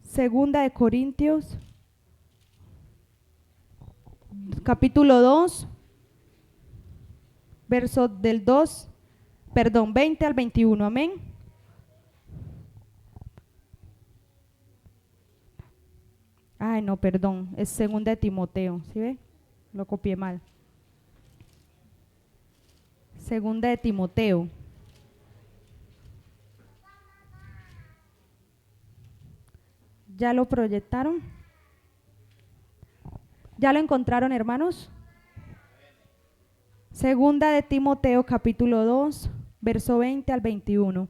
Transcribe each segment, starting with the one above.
Segunda de Corintios, capítulo 2, verso del 20 al 21, amén. Ay, no, perdón, es segunda de Timoteo, ¿sí ve? Lo copié mal. Segunda de Timoteo. ¿Ya lo proyectaron? ¿Ya lo encontraron, hermanos? Segunda de Timoteo, capítulo 2, verso 20 al 21.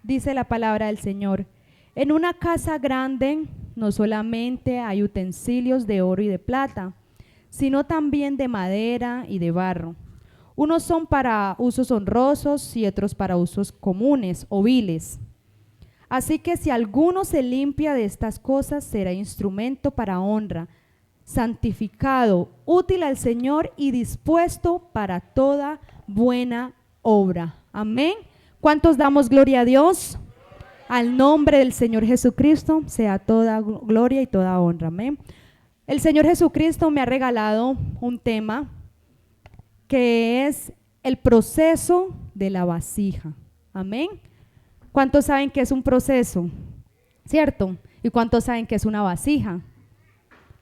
Dice la palabra del Señor: en una casa grande no solamente hay utensilios de oro y de plata, sino también de madera y de barro. Unos son para usos honrosos y otros para usos comunes o viles. Así que si alguno se limpia de estas cosas, será instrumento para honra, santificado, útil al Señor y dispuesto para toda buena obra. Amén. ¿Cuántos damos gloria a Dios? Al nombre del Señor Jesucristo sea toda gloria y toda honra. Amén. El Señor Jesucristo me ha regalado un tema que es el proceso de la vasija. Amén. ¿Cuántos saben que es un proceso? ¿Cierto? ¿Y cuántos saben que es una vasija?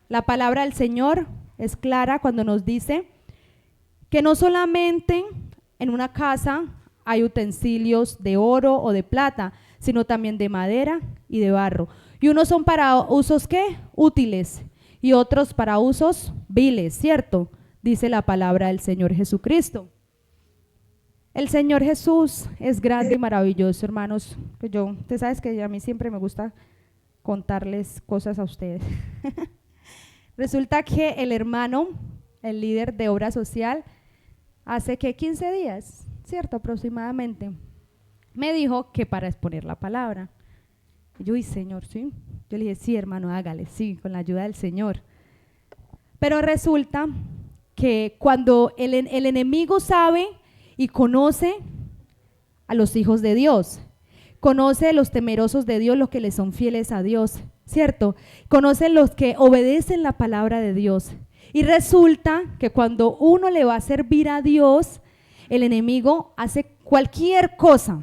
La palabra del Señor es clara cuando nos dice que no solamente en una casa hay utensilios de oro o de plata, sino también de madera y de barro. Y unos son para usos ¿qué? Útiles, y otros para usos viles, ¿cierto? Dice la palabra del Señor Jesucristo. El Señor Jesús es grande y maravilloso, hermanos. Usted sabe que a mí siempre me gusta contarles cosas a ustedes. Resulta que el hermano, el líder de obra social, hace que 15 días, ¿cierto? Aproximadamente, me dijo que para exponer la palabra. Yo, y Señor, ¿sí? Yo le dije, sí, hermano, hágale, sí, con la ayuda del Señor. Pero resulta que cuando el enemigo sabe y conoce a los hijos de Dios, conoce a los temerosos de Dios, los que le son fieles a Dios, ¿cierto? Conoce los que obedecen la palabra de Dios. Y resulta que cuando uno le va a servir a Dios, el enemigo hace cualquier cosa,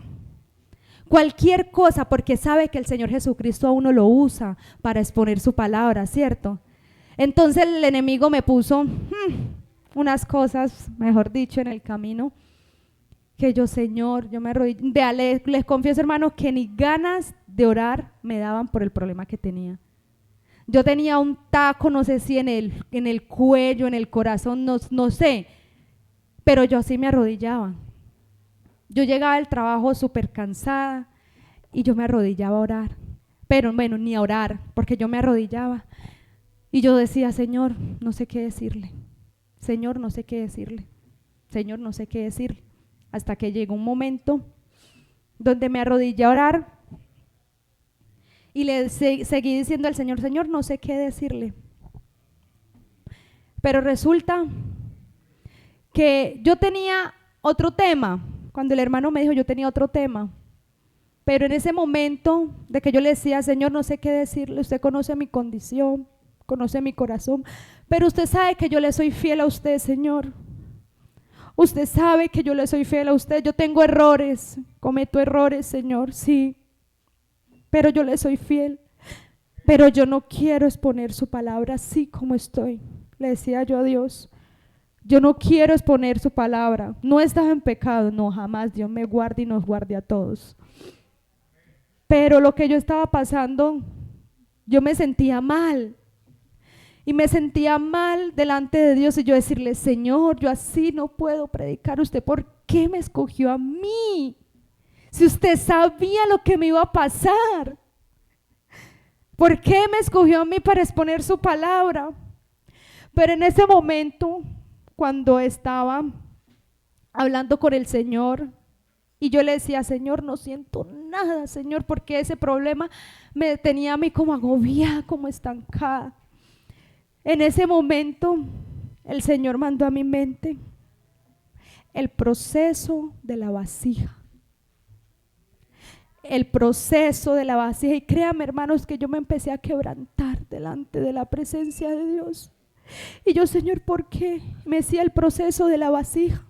porque sabe que el Señor Jesucristo a uno lo usa para exponer su palabra, ¿cierto? Entonces el enemigo me puso unas cosas, mejor dicho, en el camino, que yo, Señor, yo me arrodillé. Les confieso, hermanos, que ni ganas de orar me daban por el problema que tenía. Yo tenía un taco, no sé si en el cuello, en el corazón, no sé, pero yo así me arrodillaba. Yo llegaba del trabajo súper cansada y yo me arrodillaba a orar, pero bueno, ni a orar, porque yo me arrodillaba y yo decía, Señor, no sé qué decirle, Señor, no sé qué decirle, Señor, no sé qué decirle, hasta que llegó un momento donde me arrodillé a orar y le seguí diciendo al Señor, Señor, no sé qué decirle. Pero resulta que yo tenía otro tema. Cuando el hermano me dijo, yo tenía otro tema. Pero en ese momento de que yo le decía, Señor, no sé qué decirle, usted conoce mi condición, conoce mi corazón, pero usted sabe que yo le soy fiel a usted, Señor. Usted sabe que yo le soy fiel a usted. Yo tengo errores, cometo errores, Señor, sí, pero yo le soy fiel. Pero yo no quiero exponer su palabra así como estoy. Le decía yo a Dios, yo no quiero exponer su palabra. No estás en pecado, no, jamás. Dios me guarde y nos guarde a todos. Pero lo que yo estaba pasando, yo me sentía mal. Y me sentía mal delante de Dios y yo decirle, Señor, yo así no puedo predicar. ¿Usted por qué me escogió a mí? Si usted sabía lo que me iba a pasar, ¿por qué me escogió a mí para exponer su palabra? Pero en ese momento, cuando estaba hablando con el Señor y yo le decía, Señor, no siento nada, Señor, porque ese problema me tenía a mí como agobiada, como estancada. En ese momento, el Señor mandó a mi mente el proceso de la vasija. el proceso de la vasija. Y créanme, hermanos, que yo me empecé a quebrantar delante de la presencia de Dios. Y yo, Señor, ¿por qué? Me decía el proceso de la vasija.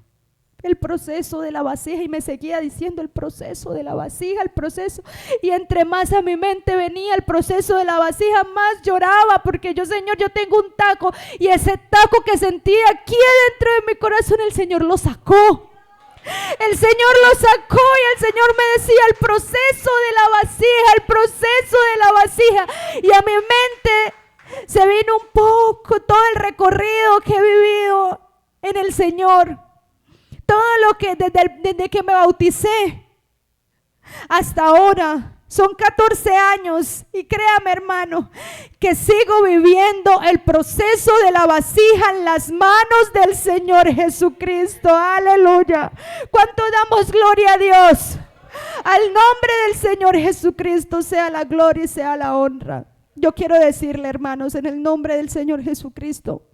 El proceso de la vasija, y me seguía diciendo el proceso de la vasija, el proceso, y entre más a mi mente venía el proceso de la vasija, más lloraba, porque yo, Señor, yo tengo un taco, y ese taco que sentía aquí dentro de mi corazón, el Señor lo sacó. El Señor lo sacó, y el Señor me decía el proceso de la vasija, el proceso de la vasija, y a mi mente se vino un poco todo el recorrido que he vivido en el Señor. Todo lo que desde que me bauticé hasta ahora, son 14 años, y créame, hermano, que sigo viviendo el proceso de la vasija en las manos del Señor Jesucristo. Aleluya. ¿Cuánto damos gloria a Dios? Al nombre del Señor Jesucristo sea la gloria y sea la honra. Yo quiero decirle, hermanos, en el nombre del Señor Jesucristo,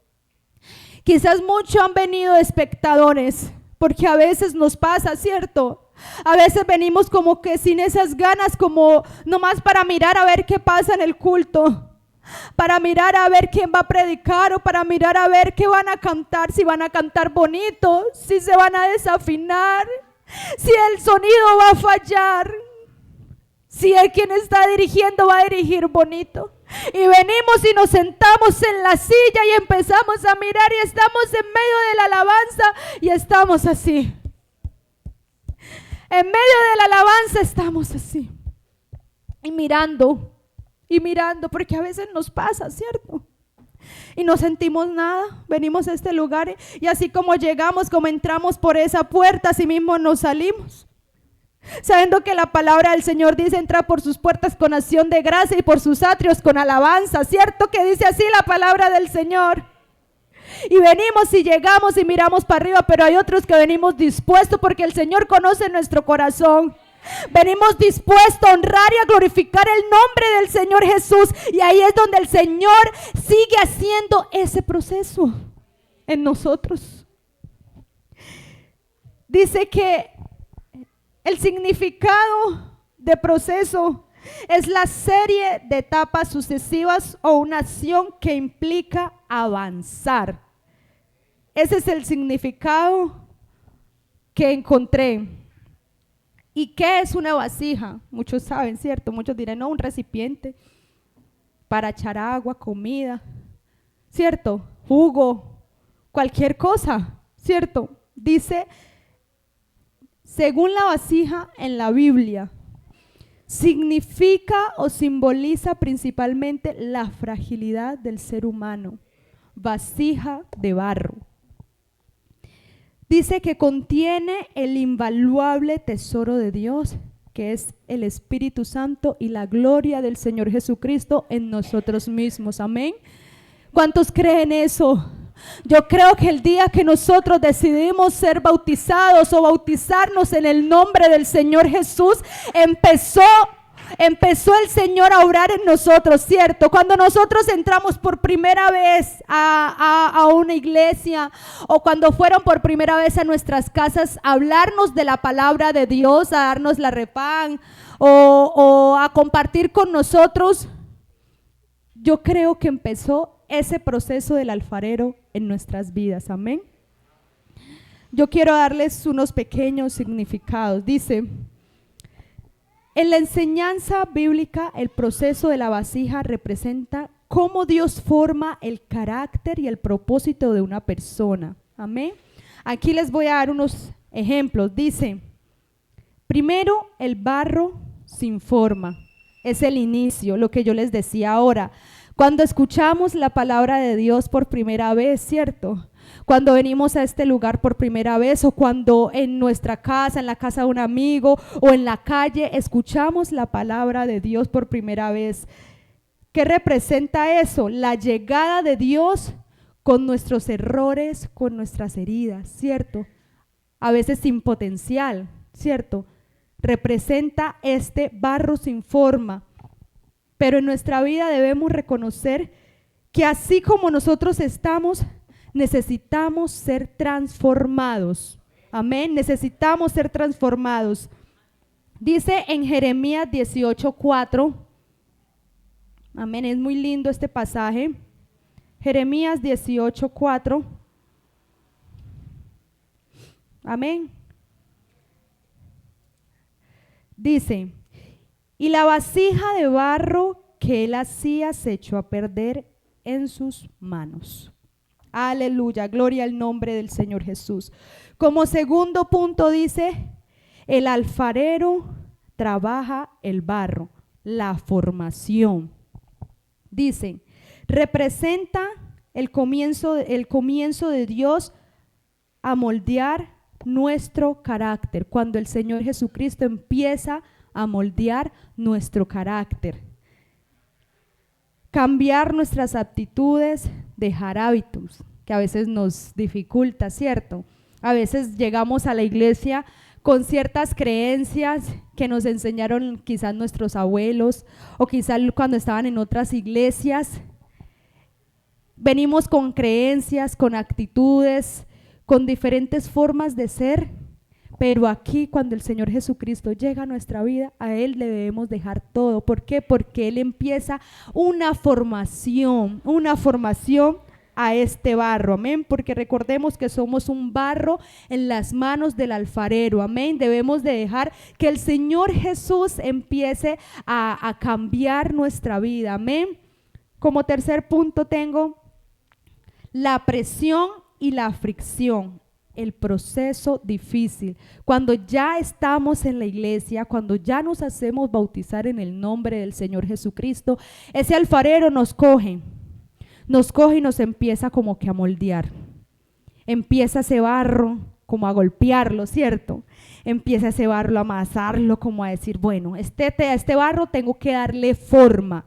quizás muchos han venido espectadores, porque a veces nos pasa, ¿cierto? A veces venimos como que sin esas ganas, como nomás para mirar a ver qué pasa en el culto, para mirar a ver quién va a predicar, o para mirar a ver qué van a cantar, si van a cantar bonito, si se van a desafinar, si el sonido va a fallar, si el quien está dirigiendo va a dirigir bonito. Y venimos y nos sentamos en la silla y empezamos a mirar, y estamos en medio de la alabanza y estamos así. En medio de la alabanza estamos así. Y mirando, porque a veces nos pasa, ¿cierto? Y no sentimos nada, venimos a este lugar y así como llegamos, como entramos por esa puerta, así mismo nos salimos. Sabiendo que la palabra del Señor dice: entra por sus puertas con acción de gracia y por sus atrios con alabanza. ¿Cierto que dice así la palabra del Señor? Y venimos y llegamos y miramos para arriba, pero hay otros que venimos dispuestos, porque el Señor conoce nuestro corazón. Venimos dispuestos a honrar y a glorificar el nombre del Señor Jesús, y ahí es donde el Señor sigue haciendo ese proceso en nosotros. Dice que el significado de proceso es la serie de etapas sucesivas o una acción que implica avanzar. Ese es el significado que encontré. ¿Y qué es una vasija? Muchos saben, ¿cierto? Muchos dirán, no, un recipiente para echar agua, comida, ¿cierto? Jugo, cualquier cosa, ¿cierto? Dice, según la vasija en la Biblia, significa o simboliza principalmente la fragilidad del ser humano. Vasija de barro. Dice que contiene el invaluable tesoro de Dios, que es el Espíritu Santo y la gloria del Señor Jesucristo en nosotros mismos. Amén. ¿Cuántos creen eso? Yo creo que el día que nosotros decidimos ser bautizados o bautizarnos en el nombre del Señor Jesús, empezó el Señor a obrar en nosotros, ¿cierto? Cuando nosotros entramos por primera vez a una iglesia, o cuando fueron por primera vez a nuestras casas a hablarnos de la palabra de Dios, a darnos la repán o a compartir con nosotros, yo creo que empezó ese proceso del alfarero en nuestras vidas. Amén. Yo quiero darles unos pequeños significados. Dice: en la enseñanza bíblica, el proceso de la vasija representa cómo Dios forma el carácter y el propósito de una persona. Amén. Aquí les voy a dar unos ejemplos. Dice, primero, el barro sin forma. Es el inicio, lo que yo les decía ahora. Cuando escuchamos la palabra de Dios por primera vez, ¿cierto? Cuando venimos a este lugar por primera vez, o cuando en nuestra casa, en la casa de un amigo o en la calle escuchamos la palabra de Dios por primera vez. ¿Qué representa eso? La llegada de Dios con nuestros errores, con nuestras heridas, ¿cierto? A veces sin potencial, ¿cierto? Representa este barro sin forma. Pero en nuestra vida debemos reconocer que así como nosotros estamos, necesitamos ser transformados. Amén, necesitamos ser transformados. Dice en Jeremías 18:4, amén, es muy lindo este pasaje. Jeremías 18:4, amén. Dice, y la vasija de barro que él hacía se echó a perder en sus manos. Aleluya, gloria al nombre del Señor Jesús. Como segundo punto dice, el alfarero trabaja el barro, la formación. Dice, representa el comienzo de Dios a moldear nuestro carácter, cuando el Señor Jesucristo empieza a moldear nuestro carácter. Cambiar nuestras aptitudes, dejar hábitos que a veces nos dificulta, ¿cierto? A veces llegamos a la iglesia con ciertas creencias que nos enseñaron quizás nuestros abuelos o quizás cuando estaban en otras iglesias. Venimos con creencias, con actitudes, con diferentes formas de ser, pero aquí cuando el Señor Jesucristo llega a nuestra vida, a Él le debemos dejar todo. ¿Por qué? Porque Él empieza una formación a este barro, amén, porque recordemos que somos un barro en las manos del alfarero, amén. Debemos de dejar que el Señor Jesús empiece a cambiar nuestra vida, amén. Como tercer punto tengo la presión y la fricción, el proceso difícil. Cuando ya estamos en la iglesia, cuando ya nos hacemos bautizar en el nombre del Señor Jesucristo, ese alfarero nos coge y nos empieza como que a moldear. Empieza ese barro como a golpearlo, ¿cierto? Empieza ese barro a amasarlo, como a decir, bueno, a este barro tengo que darle forma.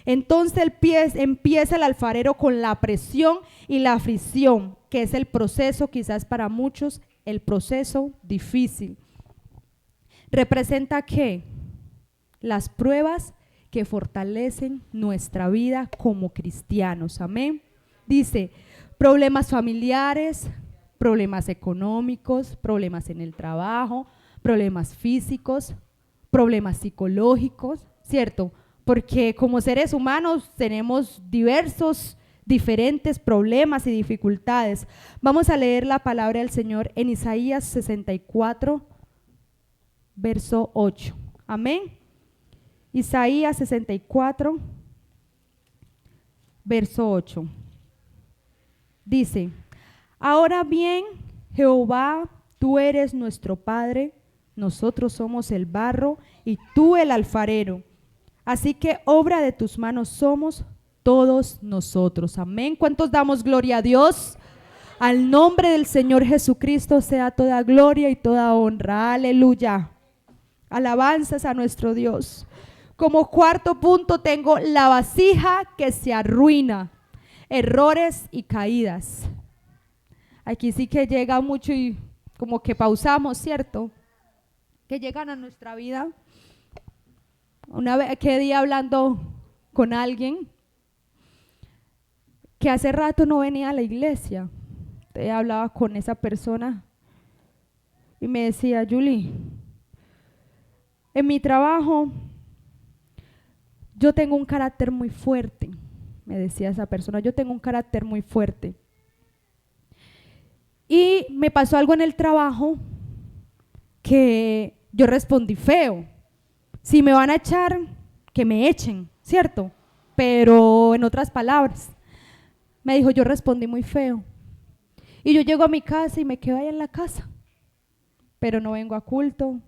Entonces empieza el alfarero con la presión y la fricción, que es el proceso, quizás para muchos, el proceso difícil. ¿Representa qué? Las pruebas que fortalecen nuestra vida como cristianos, amén. Dice, problemas familiares, problemas económicos, problemas en el trabajo, problemas físicos, problemas psicológicos, ¿cierto? Porque como seres humanos tenemos diferentes problemas y dificultades. Vamos a leer la palabra del Señor en Isaías 64, verso 8. Amén. Isaías 64, verso 8. Dice, ahora bien, Jehová, tú eres nuestro Padre, nosotros somos el barro y tú el alfarero. Así que obra de tus manos somos todos nosotros. Amén. ¿Cuántos damos gloria a Dios? Al nombre del Señor Jesucristo sea toda gloria y toda honra. Aleluya. Alabanzas a nuestro Dios. Como cuarto punto tengo la vasija que se arruina, errores y caídas. Aquí sí que llega mucho y como que pausamos, ¿cierto? Que llegan a nuestra vida. Una vez que día hablando con alguien que hace rato no venía a la iglesia, hablaba con esa persona y me decía, Julie, en mi trabajo yo tengo un carácter muy fuerte, me decía esa persona, yo tengo un carácter muy fuerte. Y me pasó algo en el trabajo que yo respondí feo. Si me van a echar, que me echen, ¿cierto? Pero en otras palabras, me dijo, yo respondí muy feo. Y yo llego a mi casa y me quedo ahí en la casa, pero no vengo a culto,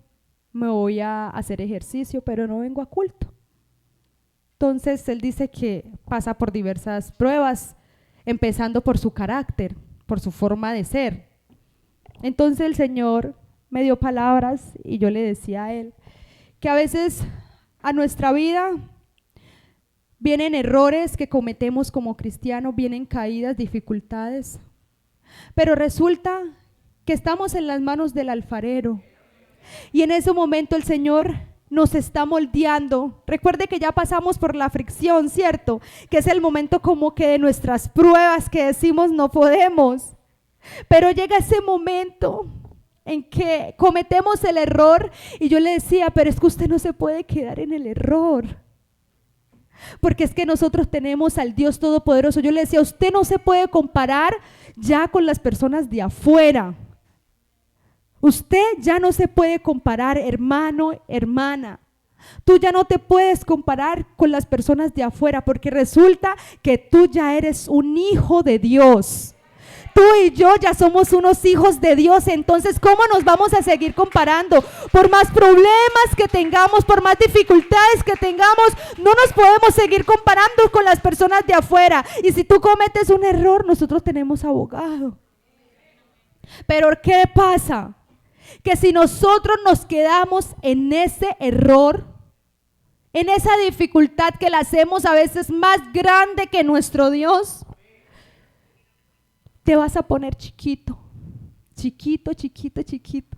me voy a hacer ejercicio, pero no vengo a culto. Entonces él dice que pasa por diversas pruebas, empezando por su carácter, por su forma de ser. Entonces el Señor me dio palabras y yo le decía a él que a veces a nuestra vida vienen errores que cometemos como cristianos, vienen caídas, dificultades, pero resulta que estamos en las manos del alfarero y en ese momento el Señor nos está moldeando. Recuerde que ya pasamos por la fricción, ¿cierto? Que es el momento como que de nuestras pruebas que decimos no podemos, pero llega ese momento en que cometemos el error, y yo le decía, pero es que usted no se puede quedar en el error, porque es que nosotros tenemos al Dios Todopoderoso. Yo le decía, usted no se puede comparar ya con las personas de afuera. Usted ya no se puede comparar, hermano, hermana. Tú ya no te puedes comparar con las personas de afuera, porque resulta que tú ya eres un hijo de Dios. Tú y yo ya somos unos hijos de Dios. Entonces, ¿cómo nos vamos a seguir comparando? Por más problemas que tengamos, por más dificultades que tengamos, no nos podemos seguir comparando con las personas de afuera. Y si tú cometes un error, nosotros tenemos abogado. Pero ¿qué pasa? Que si nosotros nos quedamos en ese error, en esa dificultad que la hacemos a veces más grande que nuestro Dios, te vas a poner chiquito, chiquito, chiquito, chiquito.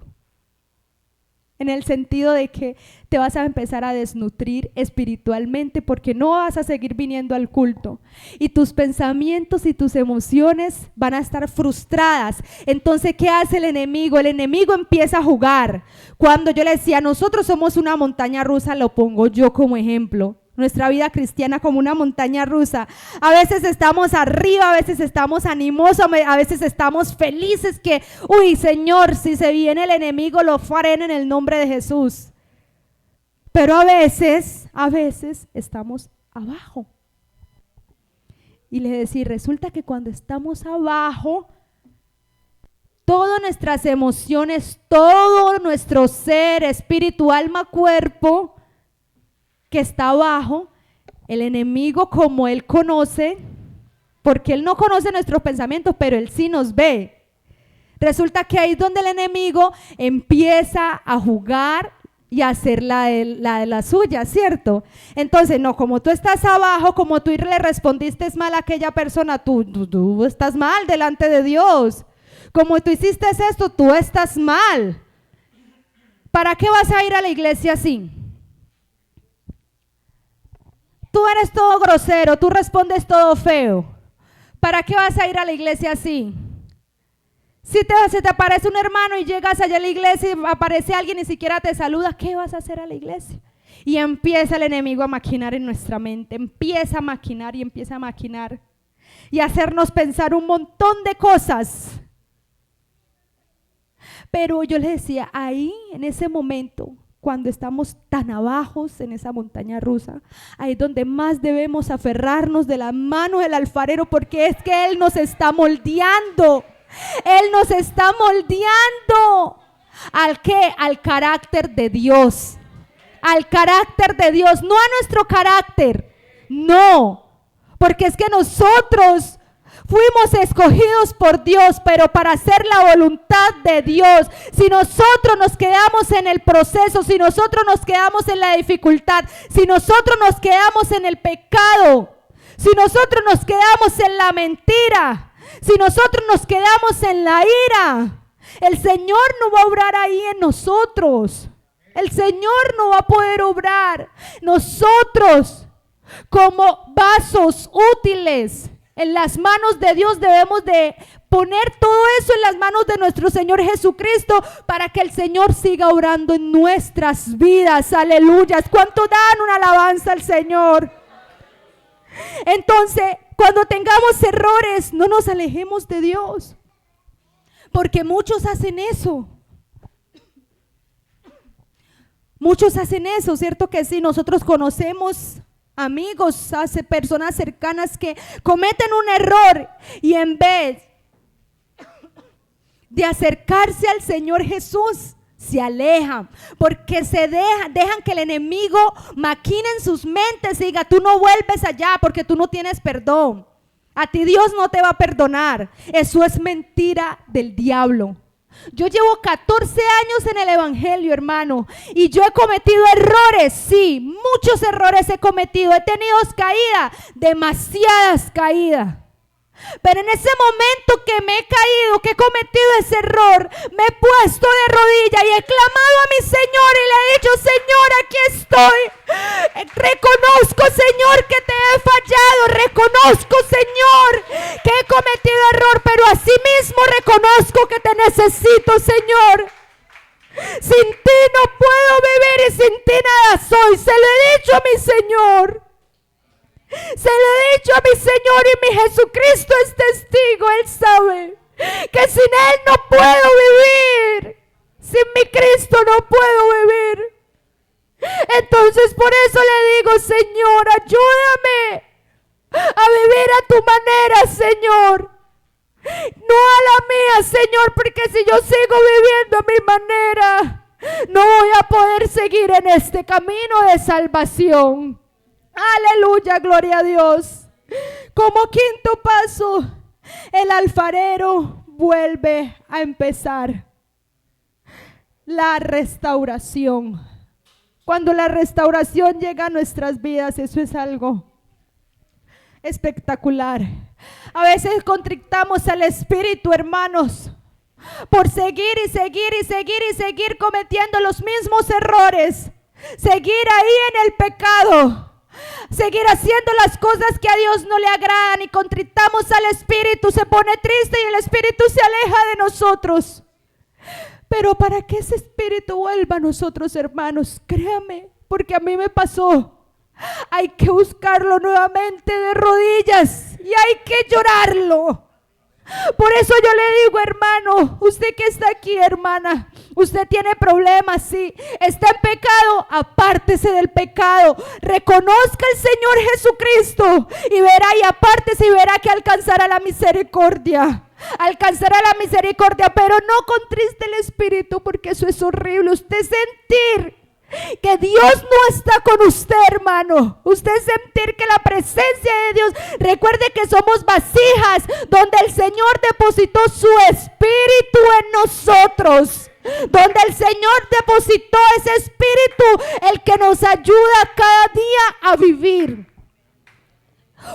En el sentido de que te vas a empezar a desnutrir espiritualmente, porque no vas a seguir viniendo al culto. Y tus pensamientos y tus emociones van a estar frustradas. Entonces, ¿qué hace el enemigo? El enemigo empieza a jugar. Cuando yo le decía, nosotros somos una montaña rusa, lo pongo yo como ejemplo. Nuestra vida cristiana como una montaña rusa. A veces estamos arriba, a veces estamos animosos, a veces estamos felices que, uy, Señor, si se viene el enemigo, lo faré en el nombre de Jesús. Pero a veces estamos abajo. Y le decía, resulta que cuando estamos abajo, todas nuestras emociones, todo nuestro ser, espíritu, alma, cuerpo, que está abajo, el enemigo, como él conoce, porque él no conoce nuestros pensamientos, pero él sí nos ve. Resulta que ahí es donde el enemigo empieza a jugar y a hacer la de la suya, ¿cierto? Entonces, no, como tú estás abajo, como tú le respondiste mal a aquella persona, tú estás mal delante de Dios. Como tú hiciste esto, tú estás mal. ¿Para qué vas a ir a la iglesia así? Tú eres todo grosero, tú respondes todo feo. ¿Para qué vas a ir a la iglesia así? Si se te aparece un hermano y llegas allá a la iglesia y aparece alguien y ni siquiera te saluda, ¿qué vas a hacer a la iglesia? Y empieza el enemigo a maquinar en nuestra mente, empieza a maquinar y hacernos pensar un montón de cosas. Pero yo les decía, ahí en ese momento, cuando estamos tan abajo en esa montaña rusa, ahí es donde más debemos aferrarnos de la mano del alfarero, porque es que Él nos está moldeando. Él nos está moldeando. ¿Al qué? Al carácter de Dios. Al carácter de Dios, no a nuestro carácter. No, porque es que nosotros fuimos escogidos por Dios, pero para hacer la voluntad de Dios. Si nosotros nos quedamos en el proceso, si nosotros nos quedamos en la dificultad, si nosotros nos quedamos en el pecado, si nosotros nos quedamos en la mentira, si nosotros nos quedamos en la ira, el Señor no va a obrar ahí en nosotros. El Señor no va a poder obrar. Nosotros, como vasos útiles en las manos de Dios, debemos de poner todo eso en las manos de nuestro Señor Jesucristo para que el Señor siga obrando en nuestras vidas. Aleluya. ¿Cuánto dan una alabanza al Señor? Entonces, cuando tengamos errores, no nos alejemos de Dios, porque muchos hacen eso. Muchos hacen eso, ¿cierto que sí? Nosotros conocemos amigos, personas cercanas que cometen un error y en vez de acercarse al Señor Jesús, se alejan, porque dejan que el enemigo maquine en sus mentes y diga, tú no vuelves allá porque tú no tienes perdón. A ti Dios no te va a perdonar. Eso es mentira del diablo. Yo llevo 14 años en el evangelio, hermano, y yo he cometido errores, sí, muchos errores he cometido, he tenido caídas, demasiadas caídas. Pero en ese momento que me he caído, que he cometido ese error, me he puesto de rodillas y he clamado a mi Señor y le he dicho, Señor, aquí estoy. Reconozco, Señor, que te he fallado. Reconozco, Señor, que he cometido error, pero asimismo reconozco que te necesito, Señor. Sin ti no puedo vivir y sin ti nada soy. Se lo he dicho a mi Señor. Se lo he dicho a mi Señor y mi Jesucristo es testigo. Él sabe que sin Él no puedo vivir. Sin mi Cristo no puedo vivir. Entonces por eso le digo, Señor, ayúdame a vivir a tu manera, Señor. No a la mía, Señor, porque si yo sigo viviendo a mi manera, no voy a poder seguir en este camino de salvación. Aleluya, gloria a Dios. Como quinto paso, el alfarero vuelve a empezar la restauración. Cuando la restauración llega a nuestras vidas, eso es algo espectacular. A veces contrictamos al Espíritu, hermanos, por seguir y seguir y seguir y seguir cometiendo los mismos errores, seguir ahí en el pecado, seguir haciendo las cosas que a Dios no le agradan, y contrictamos al Espíritu, se pone triste y el Espíritu se aleja de nosotros. Pero para que ese Espíritu vuelva a nosotros, hermanos, créame, porque a mí me pasó, hay que buscarlo nuevamente de rodillas y hay que llorarlo. Por eso yo le digo, hermano, usted que está aquí, hermana, usted tiene problemas, sí, está en pecado, apártese del pecado, reconozca al Señor Jesucristo y verá, y apártese y verá que alcanzará la misericordia. Alcanzará la misericordia, pero no contriste el espíritu, porque eso es horrible. Usted sentir que Dios no está con usted, hermano. Usted sentir que la presencia de Dios, recuerde que somos vasijas donde el Señor depositó su espíritu en nosotros, donde el Señor depositó ese espíritu, el que nos ayuda cada día a vivir.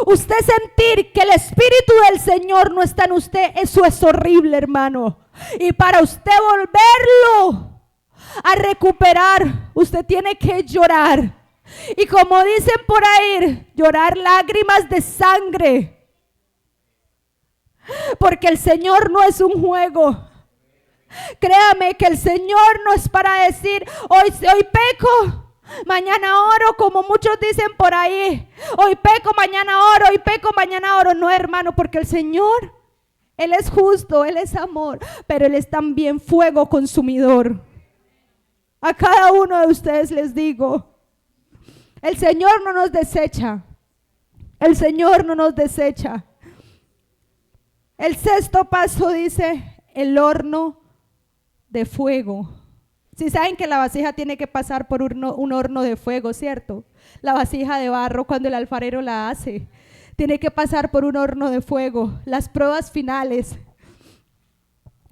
Usted sentir que el Espíritu del Señor no está en usted, eso es horrible, hermano. Y para usted volverlo a recuperar, usted tiene que llorar. Y como dicen por ahí, llorar lágrimas de sangre. Porque el Señor no es un juego. Créame que el Señor no es para decir, hoy peco, mañana oro, como muchos dicen por ahí. Hoy peco, mañana oro, hoy peco, mañana oro. No, hermano, porque el Señor, Él es justo, Él es amor, pero Él es también fuego consumidor. A cada uno de ustedes les digo, el Señor no nos desecha. El Señor no nos desecha. El sexto paso dice, el horno de fuego. Si saben que la vasija tiene que pasar por un horno de fuego, ¿cierto? La vasija de barro, cuando el alfarero la hace, tiene que pasar por un horno de fuego. Las pruebas finales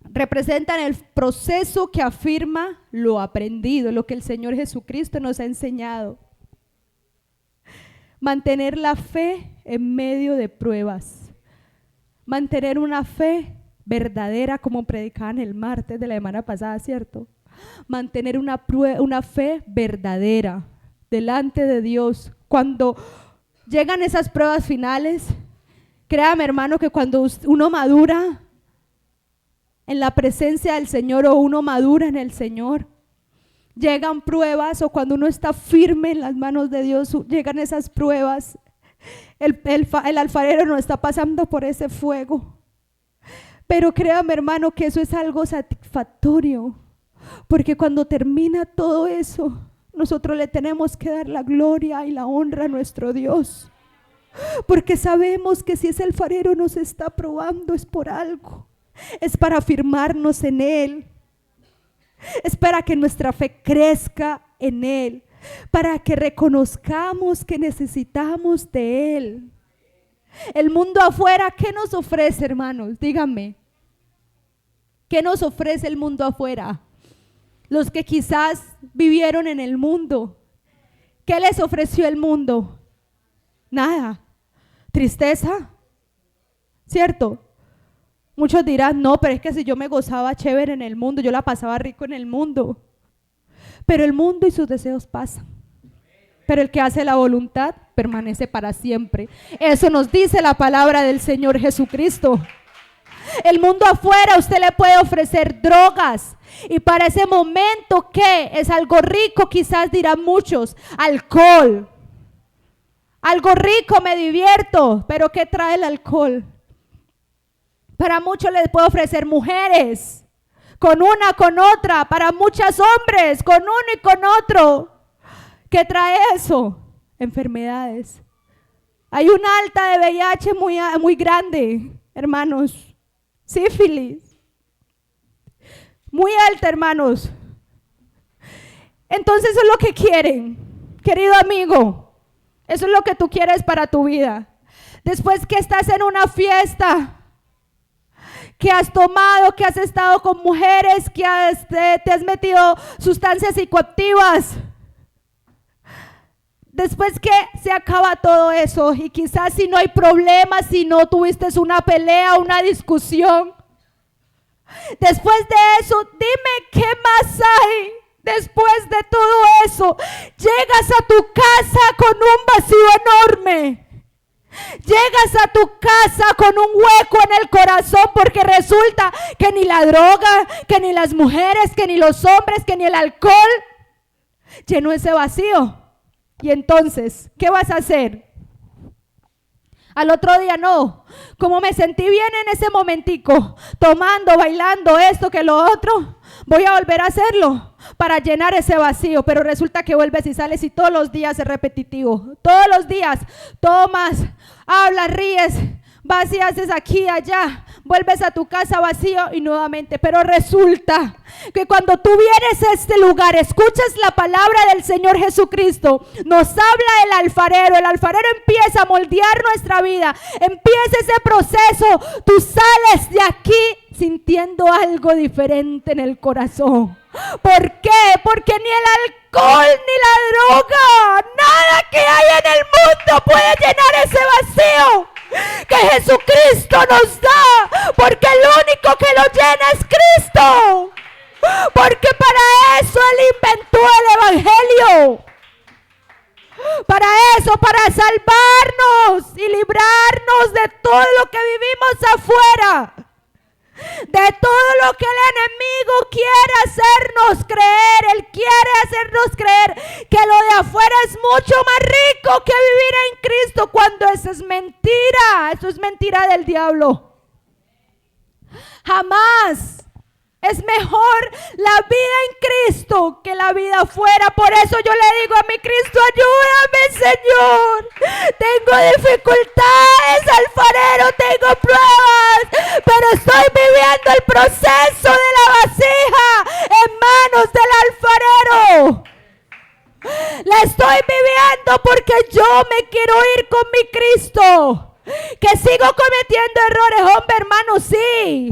representan el proceso que afirma lo aprendido, lo que el Señor Jesucristo nos ha enseñado. Mantener la fe en medio de pruebas. Mantener una fe verdadera, como predicaban el martes de la semana pasada, ¿cierto? Mantener una fe verdadera delante de Dios. Cuando llegan esas pruebas finales, créame, hermano, que cuando uno madura en la presencia del Señor, o uno madura en el Señor, llegan pruebas, o cuando uno está firme en las manos de Dios, llegan esas pruebas. El alfarero no está pasando por ese fuego, pero créame, hermano, que eso es algo satisfactorio, porque cuando termina todo eso, nosotros le tenemos que dar la gloria y la honra a nuestro Dios, porque sabemos que si ese alfarero nos está probando es por algo, es para afirmarnos en Él, es para que nuestra fe crezca en Él, para que reconozcamos que necesitamos de Él. El mundo afuera, ¿qué nos ofrece, hermanos? Díganme, ¿qué nos ofrece el mundo afuera? Los que quizás vivieron en el mundo, ¿qué les ofreció el mundo? Nada. Tristeza, ¿cierto? Muchos dirán, no, pero es que si yo me gozaba chévere en el mundo, yo la pasaba rico en el mundo. Pero el mundo y sus deseos pasan. Pero el que hace la voluntad permanece para siempre. Eso nos dice la palabra del Señor Jesucristo. El mundo afuera usted le puede ofrecer drogas. Y para ese momento, ¿qué? Es algo rico, quizás dirán muchos. Alcohol. Algo rico, me divierto. Pero ¿qué trae el alcohol? Para muchos les puede ofrecer mujeres. Con una, con otra. Para muchos hombres, con uno y con otro. ¿Qué trae eso? Enfermedades. Hay una alta de VIH muy grande, hermanos. Sífilis. Muy alta, hermanos. Entonces eso es lo que quieren, querido amigo. Eso es lo que tú quieres para tu vida. Después que estás en una fiesta, que has tomado, que has estado con mujeres, que te has metido sustancias psicoactivas. Después que se acaba todo eso y quizás si no hay problemas, si no tuviste una pelea, una discusión. Después de eso, dime qué más hay. Después de todo eso, llegas a tu casa con un vacío enorme. Llegas a tu casa con un hueco en el corazón porque resulta que ni la droga, que ni las mujeres, que ni los hombres, que ni el alcohol llenó ese vacío. Y entonces, ¿qué vas a hacer? Al otro día no, como me sentí bien en ese momentico, tomando, bailando, esto que lo otro, voy a volver a hacerlo para llenar ese vacío, pero resulta que vuelves y sales y todos los días es repetitivo, todos los días tomas, hablas, ríes, vas y haces aquí y allá, vuelves a tu casa vacío y nuevamente, pero resulta que cuando tú vienes a este lugar, escuchas la palabra del Señor Jesucristo, nos habla el alfarero empieza a moldear nuestra vida, empieza ese proceso, tú sales de aquí sintiendo algo diferente en el corazón. ¿Por qué? Porque ni el alcohol ni la droga, nada que hay en el mundo puede llenar ese vacío que Jesucristo nos da, porque el único que lo llena es Cristo, porque para eso Él inventó el Evangelio, para eso, para salvarnos y librarnos de todo lo que vivimos afuera, de todo lo que el enemigo quiere hacernos creer. Él quiere hacernos creer que lo de afuera es mucho más rico que vivir en Cristo, cuando eso es mentira. Eso es mentira del diablo. Jamás. Es mejor la vida en Cristo que la vida afuera. Por eso yo le digo a mi Cristo, ayúdame, Señor. Tengo dificultades, alfarero, tengo pruebas, pero estoy viviendo el proceso de la vasija en manos del alfarero. La estoy viviendo porque yo me quiero ir con mi Cristo. Que sigo cometiendo errores, hombre, hermano, sí.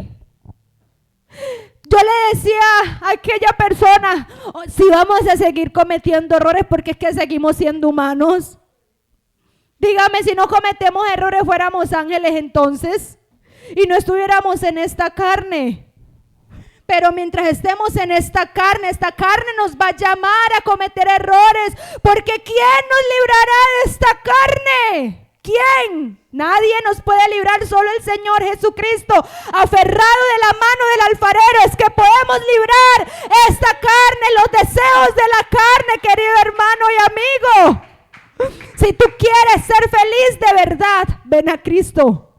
Yo le decía a aquella persona, si vamos a seguir cometiendo errores porque es que seguimos siendo humanos. Dígame, si no cometemos errores fuéramos ángeles entonces y no estuviéramos en esta carne. Pero mientras estemos en esta carne nos va a llamar a cometer errores, porque ¿quién nos librará de esta carne? ¿Quién? Nadie nos puede librar, solo el Señor Jesucristo, aferrado de la mano del alfarero, es que podemos librar esta carne, los deseos de la carne, querido hermano y amigo. Si tú quieres ser feliz de verdad, ven a Cristo.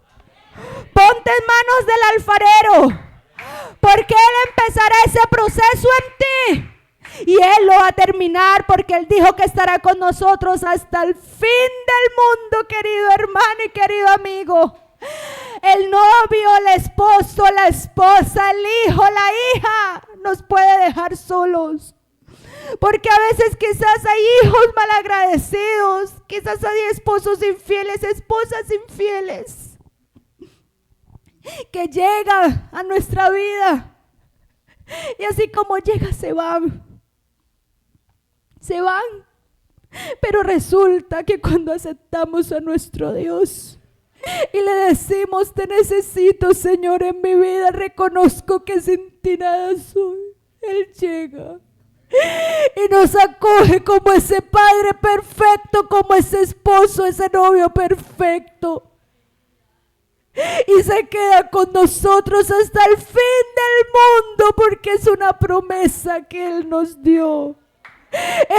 Ponte en manos del alfarero, porque Él empezará ese proceso en ti. Y Él lo va a terminar, porque Él dijo que estará con nosotros hasta el fin del mundo, querido hermano y querido amigo. El novio, el esposo, la esposa, el hijo, la hija nos puede dejar solos. Porque a veces quizás hay hijos malagradecidos, quizás hay esposos infieles, esposas infieles, que llegan a nuestra vida y así como llega se van. Se van, pero resulta que cuando aceptamos a nuestro Dios y le decimos, te necesito, Señor, en mi vida, reconozco que sin ti nada soy, Él llega y nos acoge como ese Padre perfecto, como ese esposo, ese novio perfecto. y se queda con nosotros hasta el fin del mundo, porque es una promesa que Él nos dio.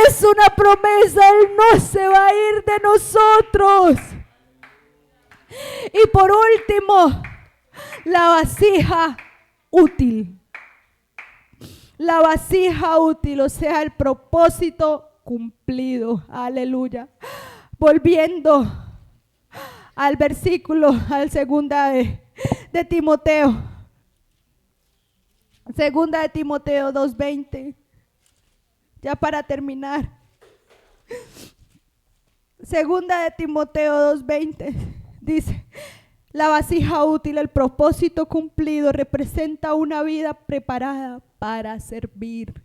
Es una promesa, Él no se va a ir de nosotros. Y por último, la vasija útil. La vasija útil, o sea, el propósito cumplido. Aleluya. Volviendo al versículo, al segunda de Timoteo. Segunda de Timoteo 2:20. Ya para terminar. Segunda de Timoteo 2:20 dice: la vasija útil, el propósito cumplido, representa una vida preparada para servir.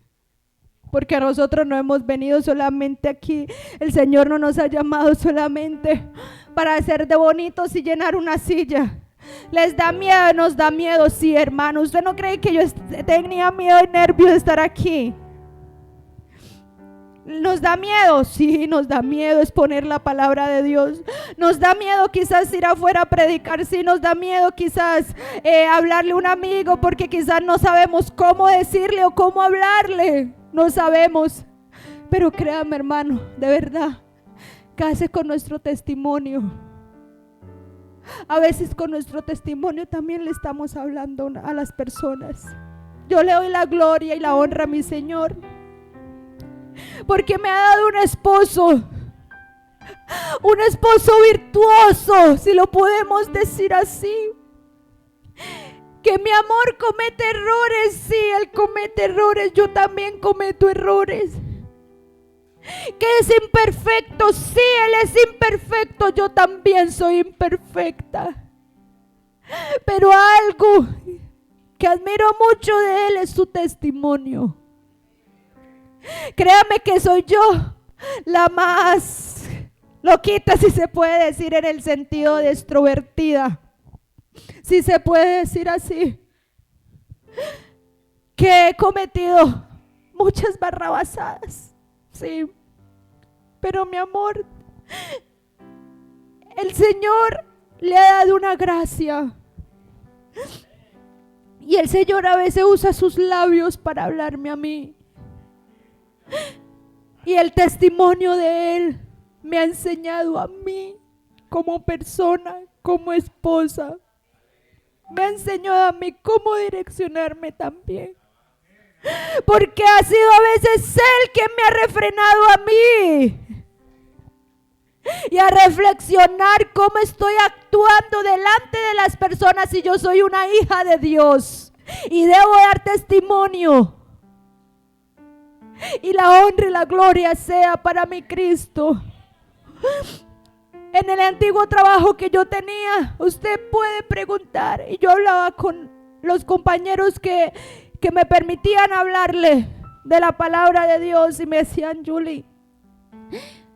Porque nosotros no hemos venido solamente aquí, el Señor no nos ha llamado solamente para hacer de bonitos y llenar una silla. ¿Les da miedo? Nos da miedo, sí, hermano. ¿Usted no cree que yo tenía miedo y nervios de estar aquí? ¿Nos da miedo? Sí, nos da miedo exponer la palabra de Dios. Nos da miedo quizás ir afuera a predicar. Sí, nos da miedo quizás hablarle a un amigo, porque quizás no sabemos cómo decirle o cómo hablarle. No sabemos. Pero créame, hermano, de verdad, case con nuestro testimonio. A veces con nuestro testimonio también le estamos hablando a las personas. Yo le doy la gloria y la honra a mi Señor, porque me ha dado un esposo virtuoso, si lo podemos decir así. Que mi amor comete errores, sí, Él comete errores, yo también cometo errores. Que es imperfecto, sí, Él es imperfecto, yo también soy imperfecta. Pero algo que admiro mucho de Él es su testimonio. Créame que soy yo la más loquita, si se puede decir, en el sentido de extrovertida, si se puede decir así, que he cometido muchas barrabasadas, sí, pero mi amor, el Señor le ha dado una gracia, y el Señor a veces usa sus labios para hablarme a mí. Y el testimonio de Él me ha enseñado a mí como persona, como esposa. Me ha enseñado a mí cómo direccionarme también. Porque ha sido a veces Él quien me ha refrenado a mí. Y a reflexionar cómo estoy actuando delante de las personas si yo soy una hija de Dios. Y debo dar testimonio. Y la honra y la gloria sea para mi Cristo. En el antiguo trabajo que yo tenía, usted puede preguntar, y yo hablaba con los compañeros que me permitían hablarle de la palabra de Dios, y me decían: Julie,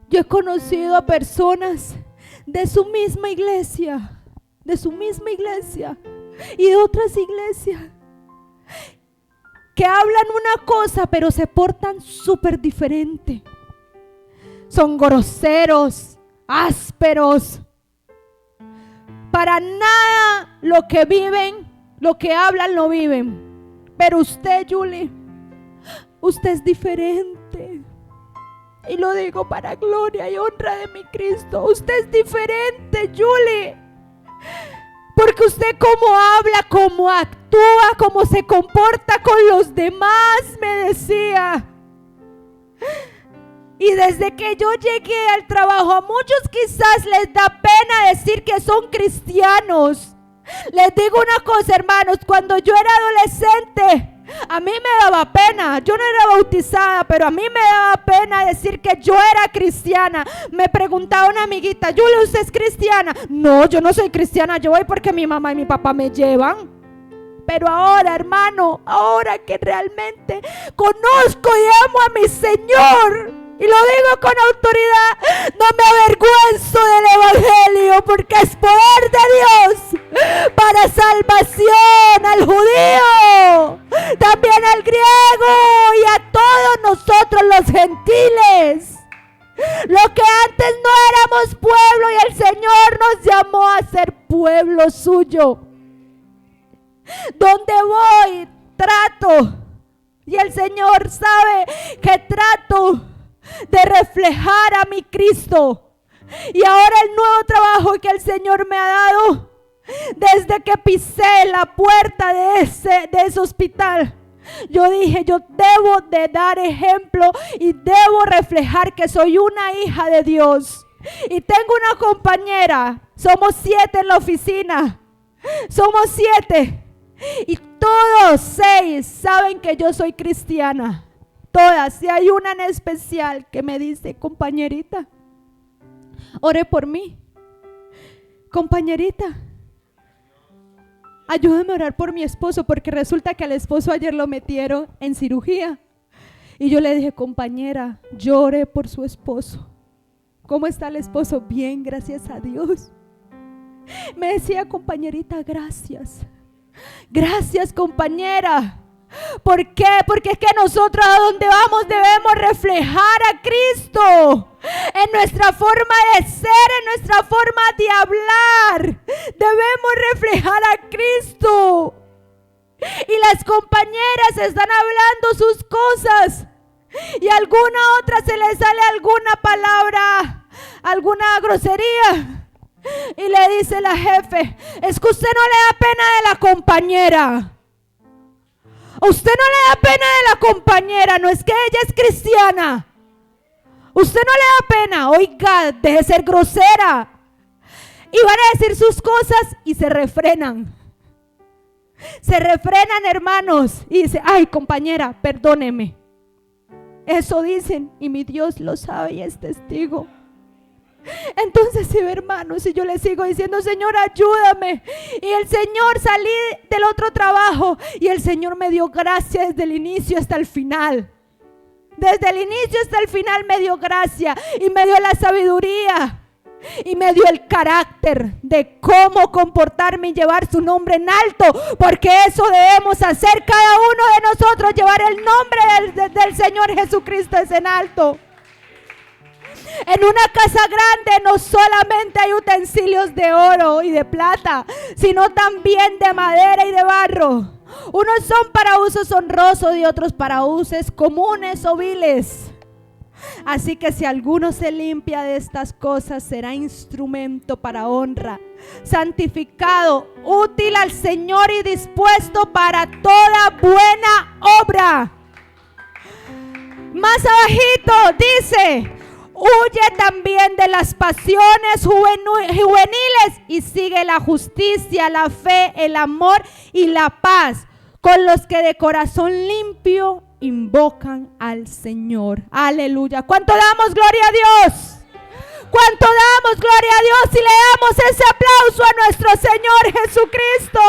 yo he conocido a personas de su misma iglesia y de otras iglesias, que hablan una cosa pero se portan súper diferente. Son groseros, ásperos. Para nada lo que viven, lo que hablan, lo viven. Pero usted, Julie, usted es diferente. Y lo digo para gloria y honra de mi Cristo. Usted es diferente, Julie. Porque usted cómo habla, cómo actúa, cómo se comporta con los demás, me decía. Y desde que yo llegué al trabajo, a muchos quizás les da pena decir que son cristianos. Les digo una cosa, hermanos, cuando yo era adolescente, a mí me daba pena. Yo no era bautizada, pero a mí me daba pena decir que yo era cristiana. Me preguntaba una amiguita: Julia, ¿usted es cristiana? No, yo no soy cristiana, yo voy porque mi mamá y mi papá me llevan. Pero ahora, hermano, ahora que realmente conozco y amo a mi Señor, y lo digo con autoridad, no me avergüenzo del evangelio, porque es poder de Dios para salvación al judío, también al griego y a todos nosotros los gentiles. Lo que antes no éramos pueblo y el Señor nos llamó a ser pueblo suyo. Donde voy, trato. Y el Señor sabe que trato de reflejar a mi Cristo. Y ahora el nuevo trabajo que el Señor me ha dado, desde que pisé la puerta de ese hospital, yo dije, yo debo de dar ejemplo y debo reflejar que soy una hija de Dios. Y tengo una compañera, somos 7 en la oficina, somos 7. Y todos 6 saben que yo soy cristiana. Todas. Y hay una en especial que me dice, compañerita, ore por mí. Compañerita, ayúdame a orar por mi esposo, porque resulta que al esposo ayer lo metieron en cirugía. Y yo le dije, compañera, yo oré por su esposo. ¿Cómo está el esposo? Bien, gracias a Dios. Me decía, compañerita, gracias. Gracias, compañera. ¿Por qué? Porque es que nosotros a donde vamos debemos reflejar a Cristo en nuestra forma de ser, en nuestra forma de hablar. Debemos reflejar a Cristo. Y las compañeras están hablando sus cosas y a alguna otra se le sale alguna palabra, alguna grosería. Y le dice la jefe, es que usted no le da pena de la compañera. Usted no le da pena de la compañera, no es que ella es cristiana. Usted no le da pena, oiga, deje de ser grosera. Y van a decir sus cosas y se refrenan. Se refrenan, hermanos, y dice, ay, compañera, perdóneme. Eso dicen y mi Dios lo sabe y es testigo. Entonces, sí, hermanos, y yo le sigo diciendo, Señor, ayúdame. Y el Señor, salí del otro trabajo y el Señor me dio gracia desde el inicio hasta el final. Desde el inicio hasta el final me dio gracia y me dio la sabiduría y me dio el carácter de cómo comportarme y llevar su nombre en alto, porque eso debemos hacer cada uno de nosotros, llevar el nombre del Señor Jesucristo es en alto. En una casa grande no solamente hay utensilios de oro y de plata, sino también de madera y de barro. Unos son para usos honrosos y otros para usos comunes o viles. Así que si alguno se limpia de estas cosas, será instrumento para honra, santificado, útil al Señor y dispuesto para toda buena obra. Más abajito dice, huye también de las pasiones juveniles y sigue la justicia, la fe, el amor y la paz con los que de corazón limpio invocan al Señor. Aleluya. ¿Cuánto damos gloria a Dios? ¿Cuánto damos gloria a Dios y le damos ese aplauso a nuestro Señor Jesucristo?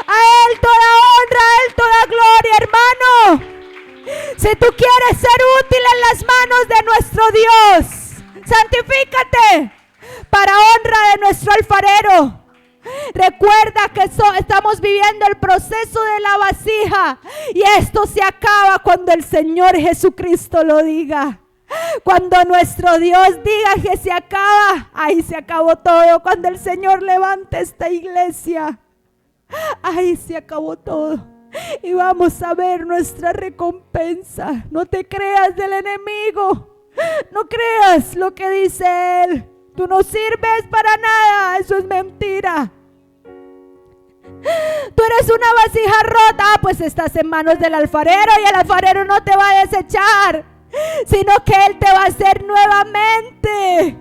A Él toda honra, a Él toda gloria, hermano. Si tú quieres ser útil en las manos de nuestro Dios, santifícate para honra de nuestro alfarero. Recuerda que estamos viviendo el proceso de la vasija y esto se acaba cuando el Señor Jesucristo lo diga. Cuando nuestro Dios diga que se acaba, ahí se acabó todo. Cuando el Señor levante esta iglesia, ahí se acabó todo. Y vamos a ver nuestra recompensa. No te creas del enemigo. No creas lo que dice él. Tú no sirves para nada. Eso es mentira. Tú eres una vasija rota. Pues estás en manos del alfarero y el alfarero no te va a desechar, sino que él te va a hacer nuevamente.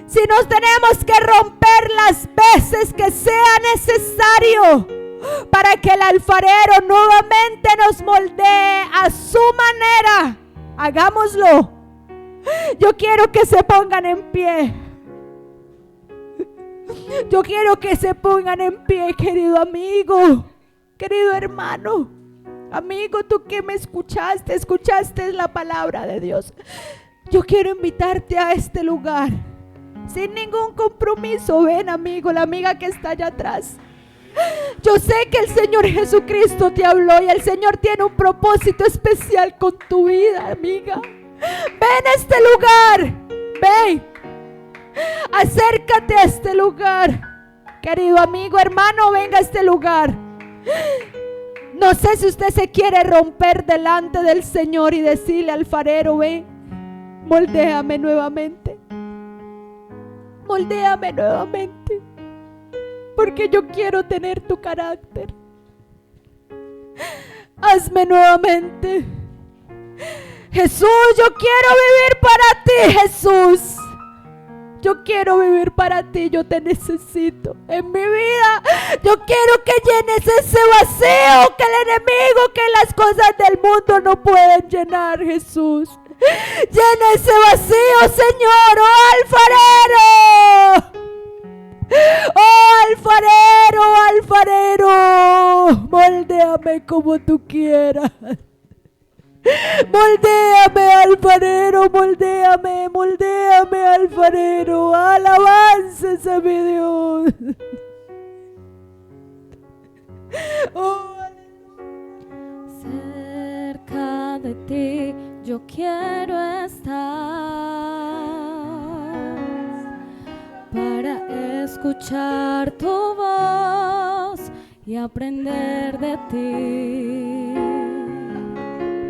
Si nos tenemos que romper las veces que sea necesario para que el alfarero nuevamente nos moldee a su manera, hagámoslo. Yo quiero que se pongan en pie. Yo quiero que se pongan en pie, querido amigo, querido hermano, amigo, tú que me escuchaste la palabra de Dios. Yo quiero invitarte a este lugar sin ningún compromiso. Ven, amigo, la amiga que está allá atrás. Yo sé que el Señor Jesucristo te habló y el Señor tiene un propósito especial con tu vida, amiga. Ven a este lugar. Ven. Acércate a este lugar. Querido amigo, hermano, venga a este lugar. No sé si usted se quiere romper delante del Señor y decirle al alfarero: ven, moldéame nuevamente. Moldéame nuevamente. Porque yo quiero tener tu carácter. Hazme nuevamente. Jesús, yo quiero vivir para ti, Jesús. Yo quiero vivir para ti, yo te necesito en mi vida. Yo quiero que llenes ese vacío que el enemigo, que las cosas del mundo no pueden llenar, Jesús. Llena ese vacío, Señor. ¡Oh, alfarero! ¡Oh, alfarero, alfarero! Moldéame como tú quieras. Moldéame, alfarero, moldéame, moldéame, alfarero. Alabanzas a mi Dios. Oh, cerca de ti yo quiero estar para escuchar tu voz y aprender de ti.